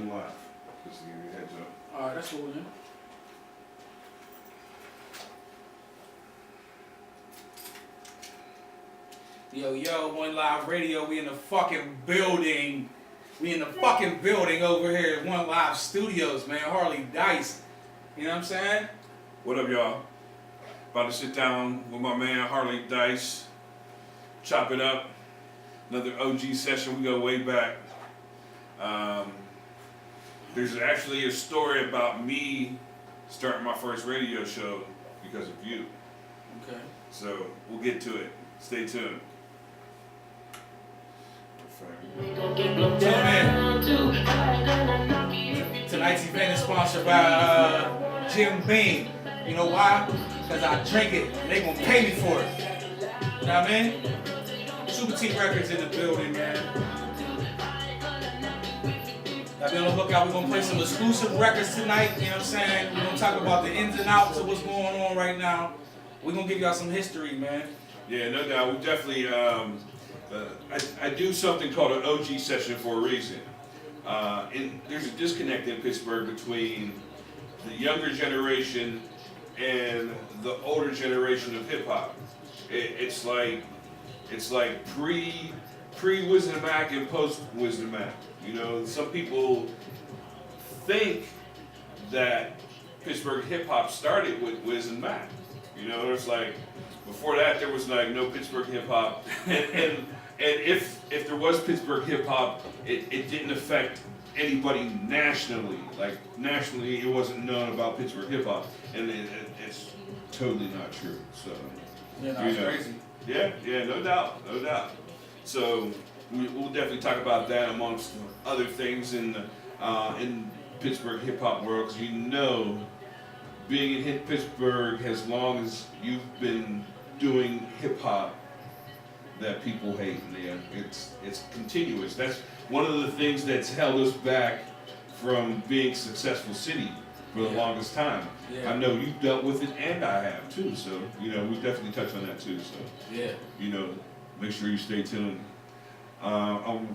streaming live. Just to give you a heads up. Alright, that's cool, man. Yo, One Live Radio, we in the fucking building. We in the fucking building over here at One Live Studios, man. Harley, Dyse. You know what I'm saying? What up, y'all? About to sit down with my man Harley, Dyse. Chop it up. Another OG session. We go way back. There's actually a story about me starting my first radio show because of you. Okay. So we'll get to it. Stay tuned. Tune in. Tonight's event is sponsored by Jim Beam. You know why? Because I drink it and they gonna pay me for it. You know what I mean? Super T Records in the building, man. Y'all be on the lookout. We're gonna play some exclusive records tonight. You know what I'm saying? We're gonna talk about the ins and outs of what's going on right now. We're gonna give y'all some history, man. Yeah, no doubt. We definitely. I do something called an OG session for a reason. There's a disconnect in Pittsburgh between the younger generation and the older generation of hip hop. It's like pre Wisdom Mac and post Wisdom Mac. You know, some people think that Pittsburgh hip hop started with Wiz and Mac. You know, there's like before that there was like no Pittsburgh hip hop, and if there was Pittsburgh hip hop, it didn't affect anybody nationally. Like nationally, it wasn't known about Pittsburgh hip hop, and it's totally not true. So Yeah, that's crazy. Yeah, no doubt. So we'll definitely talk about that amongst other things in Pittsburgh hip hop world, because you know, being in Pittsburgh as long as you've been doing hip hop, that people hate, man. It's continuous. That's one of the things that's held us back from being a successful city for the longest time. Yeah. I know you've dealt with it, and I have too. So you know, we definitely touch on that too. So Yeah. you know, make sure you stay tuned.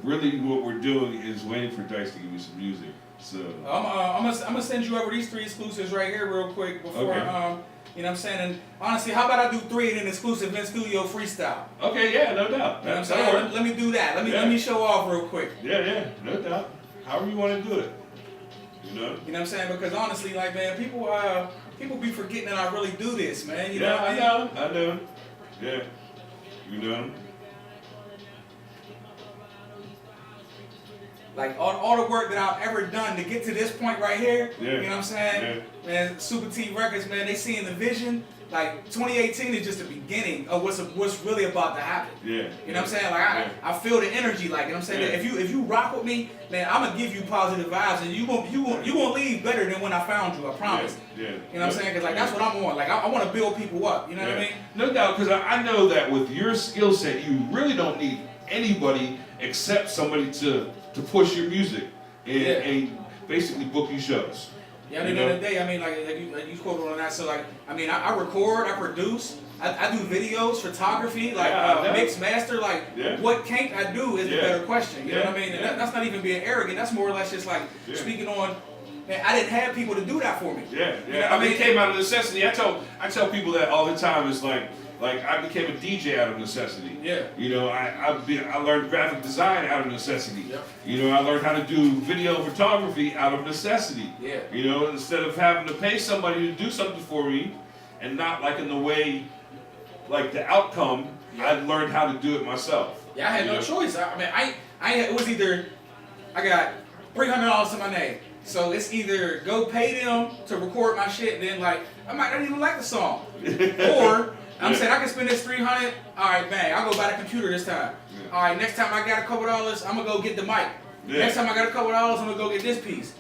Really, what we're doing is waiting for Dyse to give me some music. So I'm gonna send you over these 3 exclusives right here real quick before Okay. You know what I'm saying? And honestly, how about I do 3 in an exclusive in studio freestyle? Okay, yeah, no doubt. You know what I'm That'll saying? work. Let me do that. Let me show off real quick. Yeah, no doubt. However you want to do it. You know? You know what I'm saying? Because honestly, like man, people be forgetting that I really do this, man. You know what I mean? I know. Yeah. You know? Like all the work that I've ever done to get to this point right here, Yeah. you know what I'm saying? Yeah. Man, Super T Records, man, they seeing the vision. Like 2018 is just the beginning of what's really about to happen. Yeah. You know what I'm saying? Like I feel the energy, like you know what I'm saying? Yeah. If you rock with me, man, I'm gonna give you positive vibes and you won't leave better than when I found you, I promise. Yeah. You know what I'm saying? Cause like that's what I'm on. Like I want to build people up, you know what I mean? No doubt, because I know that with your skill set, you really don't need anybody except somebody to push your music and basically book you shows. Yeah, at the end of the day, I mean, like you quoted on that. So, like, I mean, I record, I produce, I do videos, photography, like mix, master. Like, what can't I do is the better question. You know what I mean? And that's not even being arrogant. That's more or less just like speaking on. Man, I didn't have people to do that for me. Yeah. You know I mean, it came out of necessity. I tell people that all the time. It's like I became a DJ out of necessity. Yeah. You know, I learned graphic design out of necessity. Yep. You know, I learned how to do video photography out of necessity. Yeah. You know, instead of having to pay somebody to do something for me and not liking the way, like the outcome, I learned how to do it myself. Yeah, I had no choice. I mean, it was either I got $300 to my name. So it's either go pay them to record my shit, and then like I might not even like the song, or I'm saying I can spend this $300. All right, bang, I'll go buy the computer this time. Yeah. All right, next time I got a couple dollars, I'm gonna go get the mic. Yeah. Next time I got a couple dollars, I'm gonna go get this piece.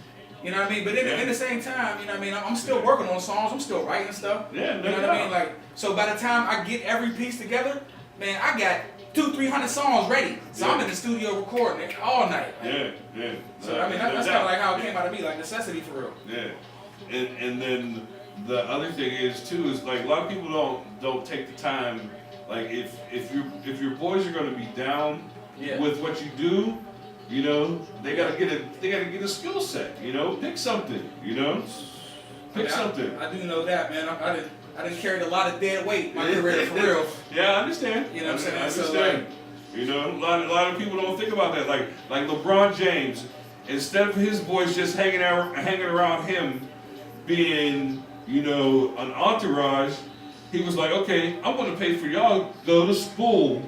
You know what I mean? But in the same time, you know what I mean? I'm still working on songs. I'm still writing stuff. Yeah, you know what I mean? Like so, by the time I get every piece together, man, I got 200-300 songs ready. So I'm in the studio recording it all night. Like, Yeah. So I mean, that's kind of like how it came out of me, like necessity for real. Yeah, and then the other thing is too is like a lot of people don't take the time. Like if your boys are going to be down with what you do, You know, they gotta get a skill set. You know, pick something. You know, pick something. I do know that, man. I done carried a lot of dead weight my career for real. Yeah, I understand. You know what I'm saying? I understand. So, you know, a lot of people don't think about that. Like LeBron James, instead of his boys just hanging around him, being, you know, an entourage, he was like, okay, I'm gonna pay for y'all to go to school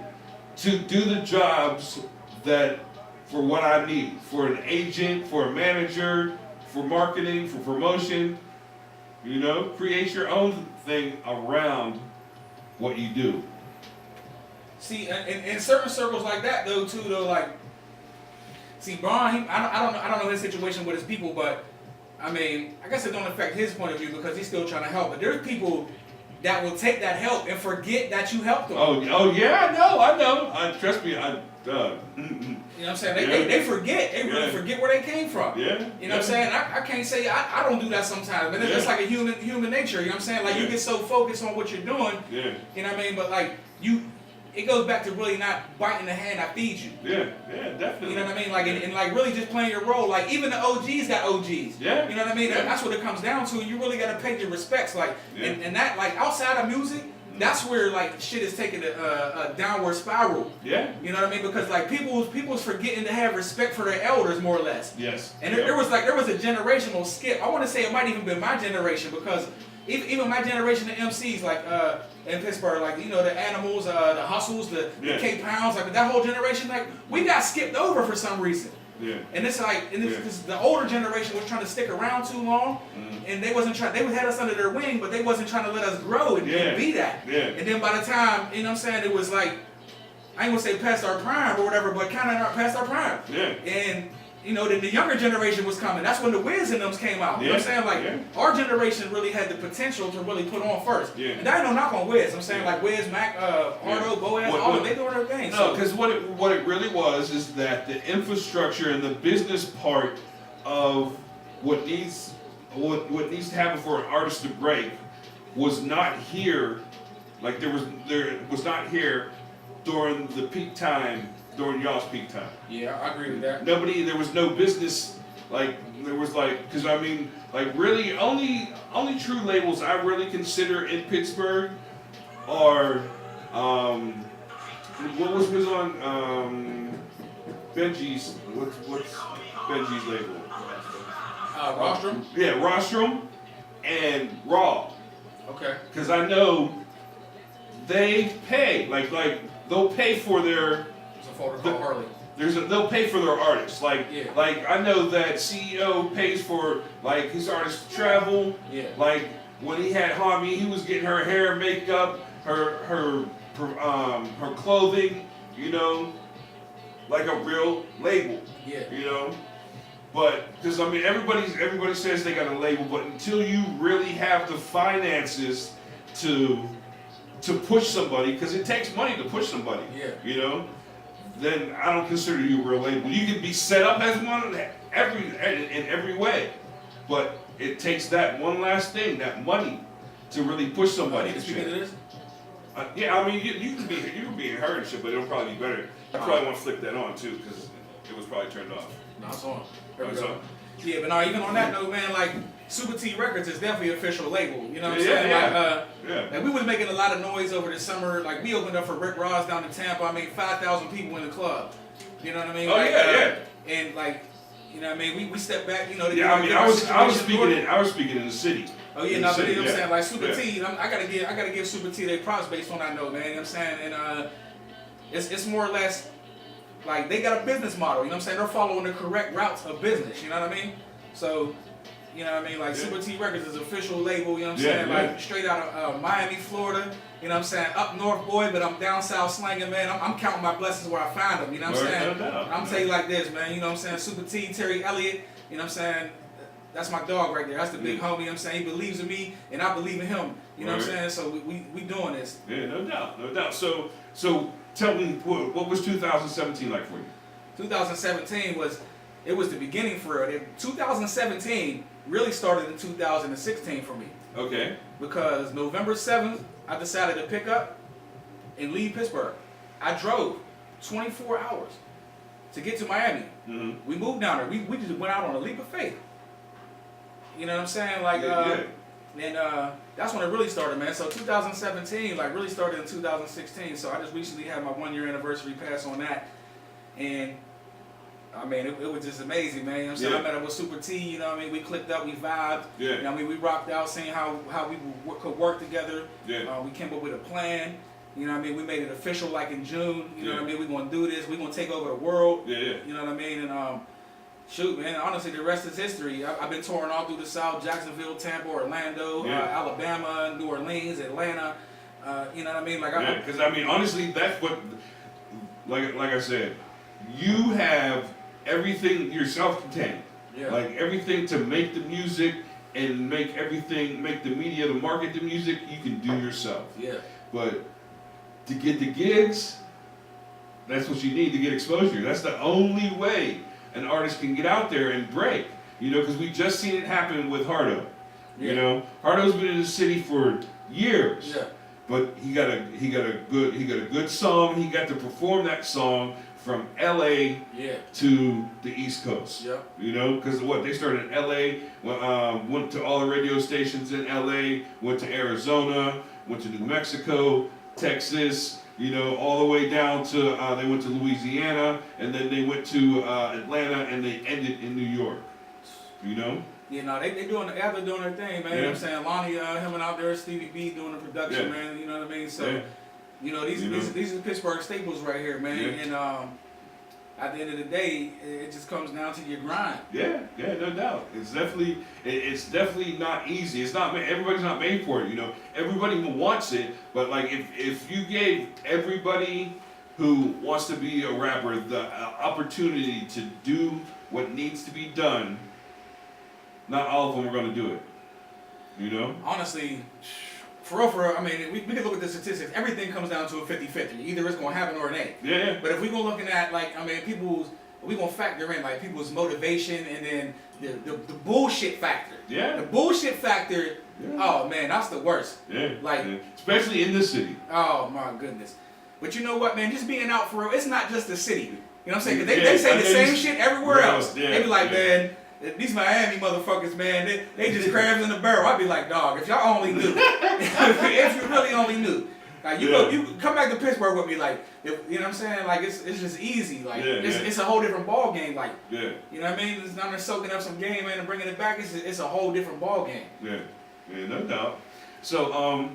to do the jobs that for what I need, for an agent, for a manager, for marketing, for promotion. You know, create your own thing around what you do. See, in certain circles like that, though, too, though, like, see, Braun, I don't know his situation with his people, but I mean, I guess it don't affect his point of view because he's still trying to help. But there's people that will take that help and forget that you helped them. Oh yeah, I know. Trust me, You know what I'm saying? They forget. They really forget where they came from. Yeah. You know what I'm saying? I can't say I don't do that sometimes, but it's like a human nature. You know what I'm saying? Like you get so focused on what you're doing. Yeah. You know what I mean? But like it goes back to really not biting the hand that feeds you. Yeah, definitely. You know what I mean? Like and like really just playing your role. Like even the OGs got OGs. Yeah. You know what I mean? Yeah. That's what it comes down to. You really got to pay your respects. Like and that like outside of music. That's where like shit is taking a downward spiral. Yeah. You know what I mean? Because like people's forgetting to have respect for their elders more or less. Yes. And there was a generational skip. I want to say it might even be my generation because even my generation of MCs like in Pittsburgh, like you know the Animals, the Hustles, the K Pounds, like that whole generation, like we got skipped over for some reason. Yeah. And it's like, because the older generation was trying to stick around too long, and they wasn't trying. They had us under their wing, but they wasn't trying to let us grow and be that. Yeah. And then by the time, you know what I'm saying, it was like, I ain't gonna say past our prime or whatever, but kind of past our prime. Yeah. And you know, the younger generation was coming. That's when the Wiz and them came out. You know what I'm saying? Like our generation really had the potential to really put on first. Yeah. And that ain't no knock on Wiz. I'm saying like Wiz, Mac, Hardo, Boaz, all of them, they doing their thing. No, because what it really was is that the infrastructure and the business part of what needs to happen for an artist to break was not here. Like there was not here during the peak time. During y'all's peak time. Yeah, I agree with that. There was no business, because I mean, like really, only true labels I really consider in Pittsburgh are, what was on, Benji's, what's Benji's label? Rostrum? Yeah, Rostrum and Raw. Okay. Because I know they pay, like they'll pay for their, Harley. They'll pay for their artists. Like I know that CEO pays for like his artists to travel. Yeah. Like when he had Hami, he was getting her hair, makeup, her clothing. You know, like a real label. Yeah. You know, but because I mean everybody says they got a label, but until you really have the finances to push somebody, because it takes money to push somebody. Yeah. You know. Then I don't consider you a real label. You can be set up as one in every way, but it takes that one last thing, that money, to really push somebody. I need to speak into this. Yeah, I mean you can be in her and shit, but it'll probably be better. I probably want to flick that on too because it was probably turned off. No, it's on. There we It's go. on. Yeah, but no, even on that note, man, like Super T Records is definitely an official label. You know what I'm saying? Like we was making a lot of noise over the summer. Like we opened up for Rick Ross down in Tampa. I mean, 5,000 people in the club. You know what I mean? Oh like, yeah. And like, you know what I mean? We stepped back. You know. Yeah, I mean, I was speaking in the city. Oh yeah, no, but you know what I'm saying? Like Super T, I gotta give Super T their props based on that note, man. You know what I'm saying? And it's more or less. Like, they got a business model, you know what I'm saying? They're following the correct routes of business, you know what I mean? So, you know what I mean? Like, Super T Records is an official label, you know what I'm saying? Like, straight out of Miami, Florida, you know what I'm saying? Up north, boy, but I'm down south slanging, man. I'm counting my blessings where I find them, you know what I'm saying? I'm tell you like this, man, you know what I'm saying? Super T, Terry Elliott, you know what I'm saying? That's my dog right there. That's the big homie, you know what I'm saying? He believes in me, and I believe in him, you know what I'm saying? So, we doing this. Yeah, no doubt. So tell me, what was 2017 like for you? 2017 was the beginning for it. 2017 really started in 2016 for me. Okay. Because November 7th, I decided to pick up and leave Pittsburgh. I drove 24 hours to get to Miami. Mm-hmm. We moved down there. We just went out on a leap of faith. You know what I'm saying? Like, and that's when it really started, man. So 2017, like, really started in 2016. So I just recently had my 1-year anniversary pass on that, and I mean, it was just amazing, man. You know what I'm saying? I met up with Super T. You know what I mean? We clicked up, we vibed. Yeah. You know what I mean? We rocked out, seeing how we could work together. Yeah. We came up with a plan. You know what I mean? We made it official like in June. You know what I mean? We're going to do this. We're going to take over the world. Yeah. You know what I mean? And shoot, man, honestly, the rest is history. I've been touring all through the South: Jacksonville, Tampa, Orlando, Alabama, New Orleans, Atlanta. You know what I mean? Like, because I mean, honestly, that's what, like I said, you have everything. You're self-contained. Yeah. Like everything to make the music and make the media to market the music, you can do yourself. Yeah. But to get the gigs, that's what you need to get exposure. That's the only way an artist can get out there and break. You know, because we just seen it happen with Hardo. Yeah. You know, Hardo's been in the city for years. Yeah. But he got a good song. He got to perform that song from LA to the East Coast. Yeah. You know, because they started in LA, went to all the radio stations in LA, went to Arizona, went to New Mexico, Texas, you know, all the way down to, they went to Louisiana, and then they went to Atlanta, and they ended in New York, you know? Yeah, no, they doing their thing, man. You know what I'm saying? Lonnie, him and out there, Stevie B doing the production, man. You know what I mean? So, you know, these are the Pittsburgh staples right here, man. And at the end of the day, it just comes down to your grind. Yeah, no doubt. It's definitely not easy. It's not. Everybody's not made for it. You know, everybody wants it, but like if you gave everybody who wants to be a rapper the opportunity to do what needs to be done, not all of them are going to do it. You know? Honestly, for real, I mean, we can look at the statistics. Everything comes down to a 50-50. Either it's going to happen or it ain't. Yeah. But if we're going to looking at, like, I mean, we're going to factor in, like, people's motivation and then the bullshit factor. Yeah. The bullshit factor, oh, man, that's the worst. Yeah. Like, especially in this city. Oh, my goodness. But you know what, man? Just being out for real, it's not just the city. You know what I'm saying? 'Cause they say the same shit everywhere else. Yeah. They be like, man, these Miami motherfuckers, man, they just crabs in the barrel. I'd be like, dog, if y'all only knew. If you really only knew. Like, you come back to Pittsburgh with me, like, you know what I'm saying? Like, it's just easy. Like, it's a whole different ball game. Like, you know what I mean? It's not just soaking up some game, man, and bringing it back. It's a whole different ball game. Yeah, no doubt. So,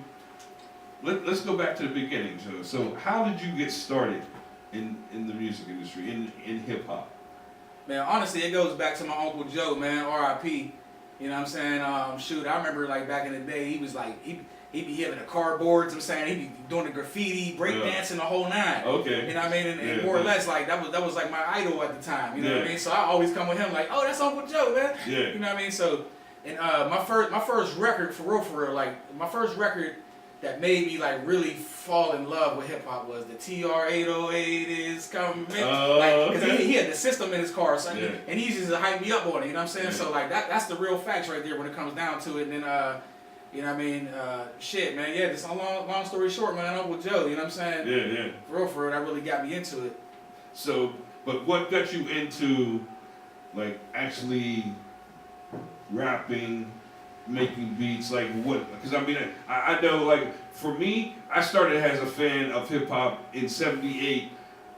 let's go back to the beginning. So how did you get started in the music industry, in hip hop? Man, honestly, it goes back to my Uncle Joe, man, R.I.P. You know what I'm saying? Shoot, I remember, like, back in the day, he was like, he'd be having the cardboards, I'm saying, he'd be doing the graffiti, breakdancing, the whole nine. Okay. You know what I mean? And more or less, like, that was like my idol at the time. You know what I mean? So I always come with him, like, oh, that's Uncle Joe, man. Yeah. You know what I mean? So, and my first record, for real, like, my first record that made me, like, really fall in love with hip hop was the TR-808 is coming. Like, because he had the system in his car, so and he used to hype me up on it. You know what I'm saying? Yeah. So, like, that's the real facts right there when it comes down to it. And then, you know what I mean? Shit, man. Yeah, just a long story short, man. Uncle Joe. You know what I'm saying? Yeah. For real, that really got me into it. So, but what got you into, like, actually rapping, making beats, like what? Because I mean, I know, like, for me, I started as a fan of hip hop in '78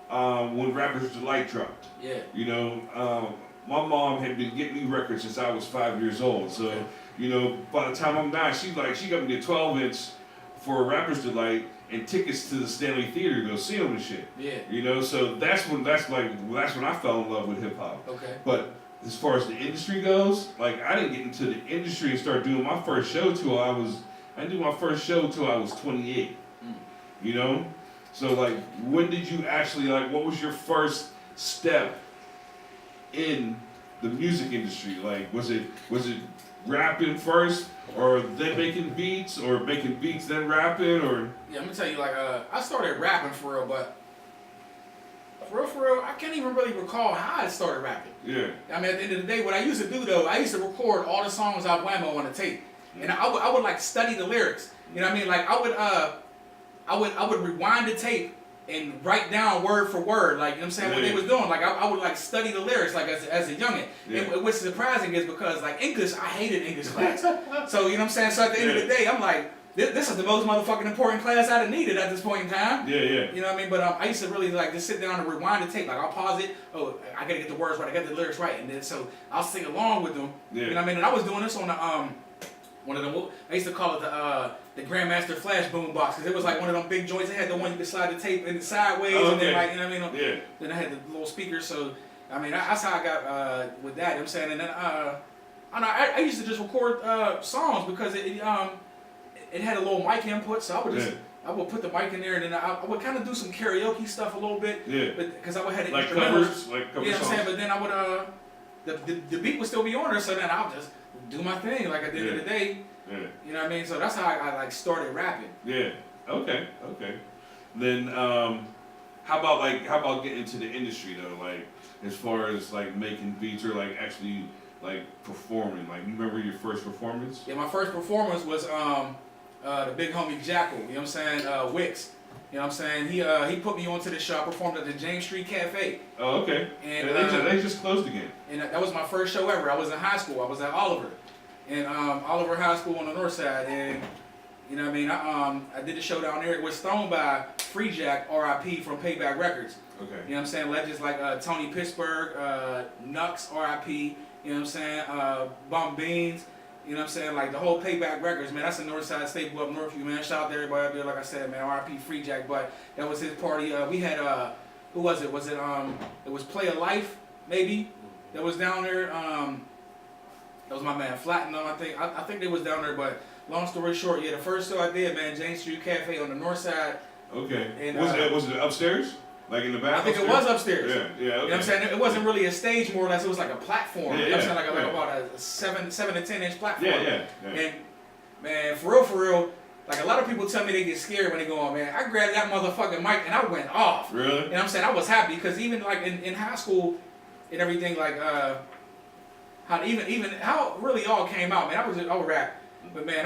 when Rapper's Delight dropped. Yeah. You know, my mom had been getting me records since I was 5 years old. So, you know, by the time I'm 9, she got me a 12-inch for Rapper's Delight and tickets to the Stanley Theater to go see them and shit. Yeah. You know, so that's when I fell in love with hip hop. Okay. But as far as the industry goes, like, I didn't get into the industry and start doing my first show till I didn't do my first show till I was 28. You know? So, like, when did you actually, like, what was your first step in the music industry? Like, was it rapping first, or then making beats, or making beats then rapping, or? Yeah, I'm gonna tell you, like, I started rapping for real, but for real, I can't even really recall how I started rapping. Yeah. I mean, at the end of the day, what I used to do though, I used to record all the songs off Whammo on a tape, and I would like study the lyrics. You know what I mean? Like, I would rewind the tape and write down word for word, like, you know what I'm saying, what they was doing. Like, I would, like, study the lyrics, like, as a youngin'. And what's surprising is because, like, English, I hated English class. So, you know what I'm saying? So, at the end of the day, I'm like, this is the most motherfucking important class I'd have needed at this point in time. You know what I mean? But I used to really, like, just sit down and rewind the tape. Like, I'll pause it. Oh, I gotta get the words right. I got the lyrics right. And then, so, I'll sing along with them. You know what I mean? And I was doing this on the, one of them, I used to call it the Grandmaster Flash boom box, because it was like one of them big joints. It had the one you could slide the tape in sideways, and then, like, you know what I mean? Then I had the little speakers. So, I mean, that's how I got with that. You know what I'm saying? And then I used to just record songs because it had a little mic input, so I would just I would put the mic in there, and then I would kind of do some karaoke stuff a little bit. But because I would have the like instrumentals. covers, like cover you know what I'm saying? songs. But then I would the beat would still be on there, so then I'll just do my thing. Like at the end of the day. You know what I mean? So that's how I like started rapping. Okay. Then how about getting into the industry though? Like as far as like making beats or like actually like performing. Like you remember your first performance? Yeah, my first performance was the big homie Jackal. You know what I'm saying? Wicks. You know what I'm saying? He put me onto the show. I performed at the James Street Cafe. Oh, okay. And they just closed again. And that was my first show ever. I was in high school. I was at Oliver. And Oliver High School on the north side, and you know what I mean. I did the show down there. It was thrown by Free Jack, R.I.P. from Payback Records. Okay. You know what I'm saying? Legends like Tony Pittsburgh, Nux, R.I.P. You know what I'm saying? Bum Beans. You know what I'm saying? Like the whole Payback Records, man. That's the north side staple up north. You man, shout out to everybody up there. Like I said, man, R.I.P. Free Jack. But that was his party. We had who was it? Was it it was Play a Life maybe that was down there. That was my man Flattenum, I think. I think they was down there, but long story short, yeah, the first show I did, man, James Street Cafe on the north side. Okay. And, was it upstairs? Like in the back? I think upstairs? It was upstairs. Yeah, okay. You know what I'm saying? It wasn't really a stage, more or less. It was like a platform. Yeah, you know what I'm saying? Like about a 7 to 10 inch platform. Yeah. And, man, for real, like a lot of people tell me they get scared when they go on, man. I grabbed that motherfucking mic and I went off. Really? You know what I'm saying? I was happy because even like in high school and everything, like, how even how it really all came out, man. I would rap, but man,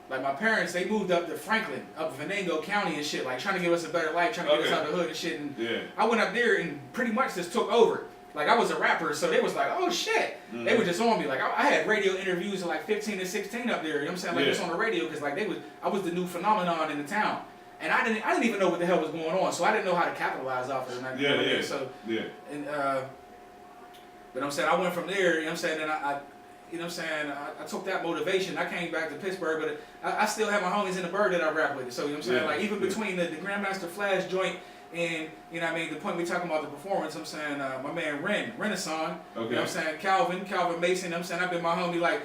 like my parents, they moved up to Franklin, up Venango County and shit, like trying to give us a better life, trying to get us out of the hood and shit. And I went up there and pretty much just took over. Like I was a rapper, so they was like, oh shit. They were just on me. Like I had radio interviews at like 15 and 16 up there. You know what I'm saying? Like just on the radio, because like I was the new phenomenon in the town. And I didn't even know what the hell was going on, so I didn't know how to capitalize off it. And So and but I'm saying I went from there, you know what I'm saying, and I you know what I'm saying, I took that motivation. I came back to Pittsburgh, but I still have my homies in the Bird that I rap with. So you know what I'm saying, like even between the Grandmaster Flash joint and, you know what I mean, the point we talking about the performance, I'm saying my man Renaissance, you know what I'm saying, Calvin Mason, you know what I'm saying, I've been my homie like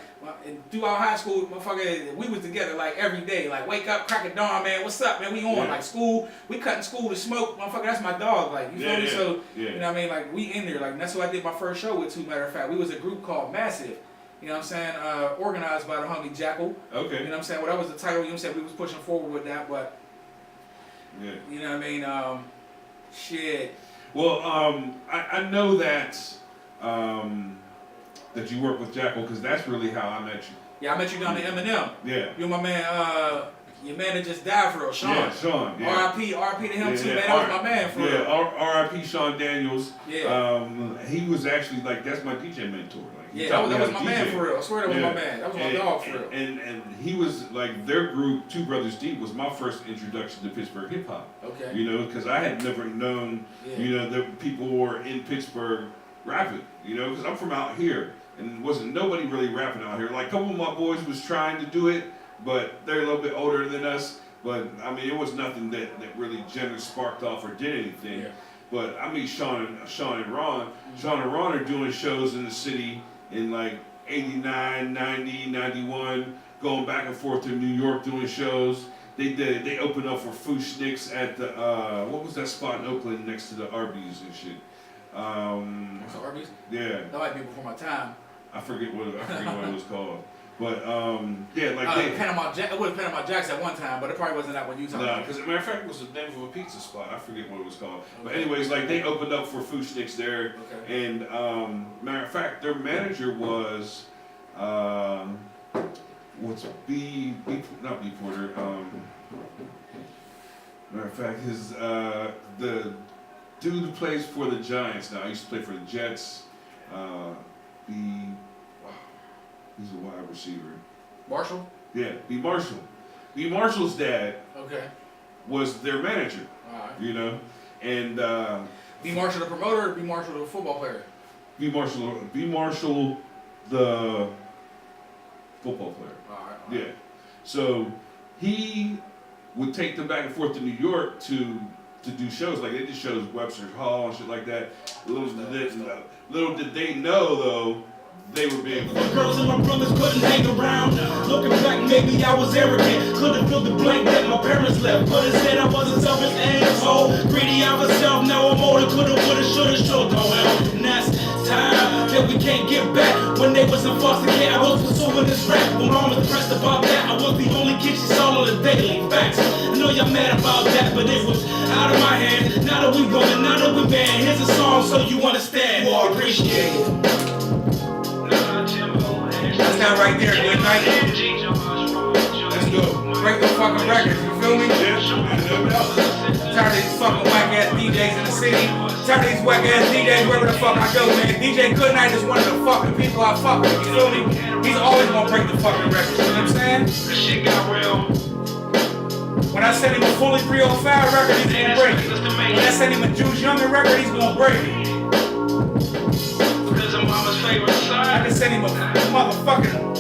throughout high school, motherfucker, we was together like every day, like wake up, crack of dawn, man, what's up, man, we on, like school, we cutting school to smoke, motherfucker, that's my dog, like, you feel me, so, you know what I mean, like we in there, like that's who I did my first show with too, matter of fact, we was a group called Massive, you know what I'm saying, organized by the homie Jackal, you know what I'm saying, well that was the title, you know what I'm saying, we was pushing forward with that, but, you know what I mean, shit. Well, I know that that you work with Jackal because that's really how I met you. Yeah, I met you down to Eminem. Yeah. You're my man. Your man that just died for real, Sean. Yeah, Sean. Yeah. R.I.P. to him too, man. That was my man for real. Yeah, R.I.P. Sean Daniels. Yeah. He was actually like that's my DJ mentor. Like, that was my man for real. I swear that was my man. That was my dog for real. And he was like their group, Two Brothers Deep, was my first introduction to Pittsburgh hip hop. Okay. You know, because I had never known, you know, that people were in Pittsburgh rapping. You know, because I'm from out here, and wasn't nobody really rapping out here. Like a couple of my boys was trying to do it, but they're a little bit older than us. But I mean, it was nothing that really generally sparked off or did anything. But I mean, Sean and Ron. Sean and Ron are doing shows in the city in like 89, 90, 91, going back and forth to New York doing shows. They opened up for Fushniks at the what was that spot in Oakland next to the Arby's and shit. Arby's? Yeah. That might be before my time. I forget what it was called. But yeah, like Panama Jack. It was Panama Jack's at one time, but it probably wasn't that one you talking about. Because as a matter of fact, it was the name of a pizza spot. I forget what it was called. But anyways, like they opened up for Fushniks there, and matter of fact, their manager was what's not B Porter. Matter of fact, the dude who plays for the Giants now, he used to play for the Jets. He's a wide receiver. Marshall? Yeah, B. Marshall. B. Marshall's dad was their manager. Alright. You know? And B. Marshall the promoter or B. Marshall the football player? B. Marshall the football player. Alright. Yeah. So he would take them back and forth to New York to do shows. Like they did shows at Webster's Hall and shit like that. Little did they know though, they were being the girls and my brothers couldn't hang around. Looking back, maybe I was arrogant. Couldn't fill the blank that my parents left. But instead I was a selfish asshole. Greedy of myself, now I'm older. Coulda, woulda, shoulda, shoulda, oh well. And that's time that we can't get back. When they was in foster care, I was pursuing this rap. When mom was depressed about that, I was the only kid she saw on the daily. Facts. I know y'all mad about that, but it was out of my hands. Now that we rolling, now that we banned. Here's a song so you understand. More appreciate it. That's that right there, good night. let's go. Break the fucking records, you feel me? Yeah, no doubt. Tired of these fucking whack ass DJs in the city. Tired of these whack ass DJs wherever the fuck I go, man. DJ Goodnight is one of the fucking people I fuck with, you feel me? He's always gonna break the fucking records, you know what I'm saying? This shit got real. When I send him a fully 305 record, he's gonna break it. When I send him a Juice Younger record, he's gonna break it. Cause I'm mama's favorite son. I can send him a motherfucking...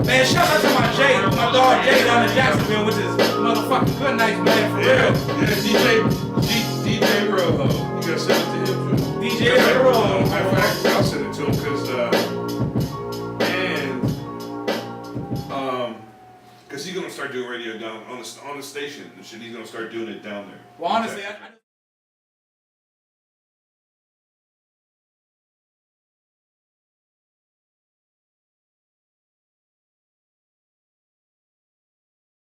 Man, shout out to my Jay, my dog Jay down in Jacksonville, which is motherfucking good night, man, for real. Yeah, DJ Roho. You gotta send it to him too. DJ Roho. Matter of fact, I'll send it to him because he's gonna start doing radio down on the station and shit. He's gonna start doing it down there. Well, honestly, I